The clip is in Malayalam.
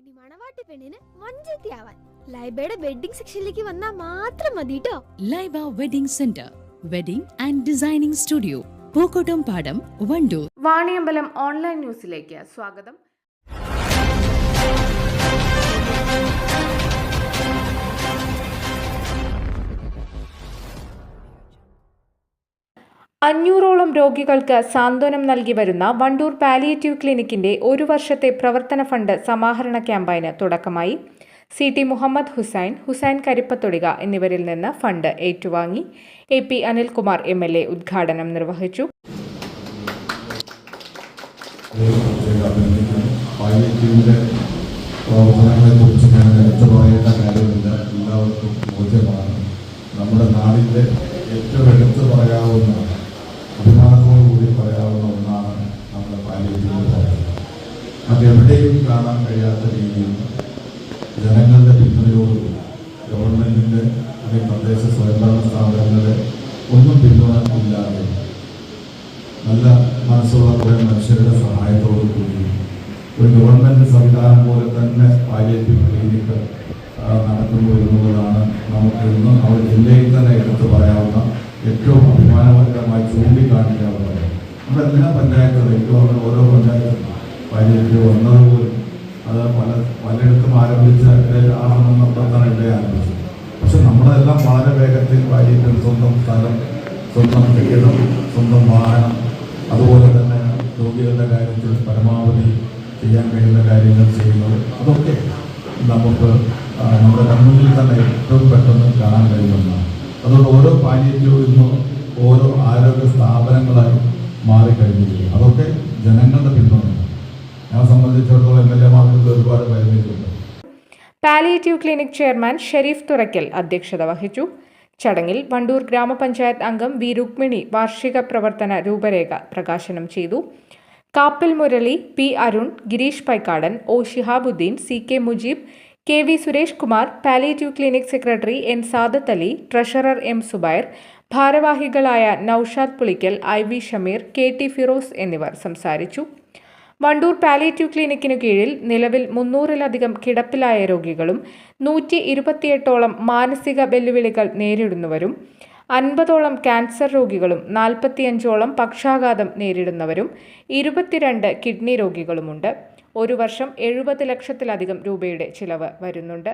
ഇനി മണവാട്ടി പെണ്ണിന് മഞ്ചത്തിയാവാൻ ലൈബയുടെ വെഡിങ് സെക്ഷനിലേക്ക് വന്നാൽ മാത്രം മതി ട്ടോ. Laiba wedding centre, wedding and designing studio, Pookottam പാടം, വണ്ടൂർ. വാണിയമ്പലം ഓൺലൈൻ ന്യൂസിലേക്ക് സ്വാഗതം. അഞ്ഞൂറോളം രോഗികൾക്ക് സാന്ത്വനം നൽകി വരുന്ന വണ്ടൂർ പാലിയേറ്റീവ് ക്ലിനിക്കിന്റെ ഒരു വർഷത്തെ പ്രവർത്തന ഫണ്ട് സമാഹരണ ക്യാമ്പയിന് തുടക്കമായി. CT മുഹമ്മദ് ഹുസൈൻ കരിപ്പത്തൊടിക എന്നിവരിൽ നിന്ന് ഫണ്ട് ഏറ്റുവാങ്ങി. AP അനിൽകുമാർ MLA ഉദ്ഘാടനം നിർവഹിച്ചു. നമ്മുടെ നാടിൻ്റെ ഏറ്റവും എടുത്തു പറയാവുന്ന അഭിമാനത്തോടുകൂടി പറയാവുന്ന ഒന്നാണ് നമ്മുടെ പാലിയേറ്റീവ് കെയർ. അതെവിടെയും കാണാൻ കഴിയാത്ത രീതിയിൽ ജനങ്ങളുടെ പിന്തുണയോടുകൂടി ഗവൺമെൻറ്റിൻ്റെ അല്ലെങ്കിൽ തദ്ദേശ സ്വയംഭരണ സ്ഥാപനങ്ങളുടെ ഒന്നും പിന്തുണ ഇല്ലാതെ നല്ല മനസ്സുള്ള കുറേ മനുഷ്യരുടെ സഹായത്തോടു കൂടി ഒരു ഗവൺമെൻറ് സംവിധാനം പോലെ തന്നെ പാലിയേറ്റീവ് ക്ലിനിക്ക് നടക്കുന്നു എന്നുള്ളതാണ് നമുക്ക് ഇന്ന് നമ്മുടെ ജില്ലയിൽ തന്നെ എടുത്തു പറയാവുന്ന ഏറ്റവും അഭിമാനകരമായി ചൂണ്ടിക്കാണിക്കാവുന്നത്. നമ്മുടെ എല്ലാ പഞ്ചായത്തുകളും എനിക്ക് ഓരോ പഞ്ചായത്തും പാലിയേറ്റീവ് വന്നതുപോലും അത് പലയിടത്തും ആരംഭിച്ച ആണെന്നുള്ളതാണ് ഇവിടെ ആരംഭിച്ചത്. പക്ഷെ നമ്മളെല്ലാം വളരെ വേഗത്തിൽ പാലിയേറ്റീവ് സ്വന്തം സ്ഥലം, സ്വന്തം കെട്ടിടം, സ്വന്തം വാഹനം, അതുപോലെ തന്നെ രോഗികളുടെ കാര്യത്തിൽ പരമാവധി ചെയ്യാൻ കഴിയുന്ന കാര്യങ്ങൾ ചെയ്യുന്നത്, അതൊക്കെ നമുക്ക് നമ്മുടെ കണ്ണുകളിൽ തന്നെ ഏറ്റവും പെട്ടെന്ന് കാണാൻ കഴിയുന്നതാണ്. അതുകൊണ്ട് ഓരോ പാലിയേറ്റീവ് ഇന്ന് ഓരോ ആരോഗ്യ സ്ഥാപനങ്ങളായി മാറിക്കഴിഞ്ഞിരിക്കും. അതൊക്കെ ജനങ്ങളുടെ പിന്തുണയാണ്. ഞങ്ങളെ സംബന്ധിച്ചിടത്തോളം MLA മാർക്ക് ഒരുപാട് പരിമിതിയുണ്ട്. പാലിയേറ്റീവ് ക്ലിനിക് ചെയർമാൻ ഷെരീഫ് തുറയ്ക്കൽ അധ്യക്ഷത വഹിച്ചു. ചടങ്ങിൽ വണ്ടൂർ ഗ്രാമപഞ്ചായത്ത് അംഗം വി രുക്മിണി വാർഷിക പ്രവർത്തന രൂപരേഖ പ്രകാശനം ചെയ്തു. Kappil Murali, P Arun, Girish Paikkadan, O Shihabuddin, CK Mujeeb, KV Suresh Kumar, palliative clinic secretary N Sadath Ali, treasurer M Subair, ഭാരവാഹികളായ നൌഷാദ് പുളിക്കൽ, IV ഷമീർ, KT ഫിറോസ് എന്നിവർ സംസാരിച്ചു. വണ്ടൂർ പാലിയേറ്റീവ് ക്ലിനിക്കിനു കീഴിൽ നിലവിൽ 300-ലധികം കിടപ്പിലായ രോഗികളും 128-ഓളം മാനസിക വെല്ലുവിളികൾ നേരിടുന്നവരും 50-ഓളം ക്യാൻസർ രോഗികളും 45-ഓളം പക്ഷാഘാതം നേരിടുന്നവരും 22 കിഡ്നി രോഗികളുമുണ്ട്. ഒരു വർഷം 70 ലക്ഷത്തിലധികം രൂപയുടെ ചിലവ് വരുന്നുണ്ട്.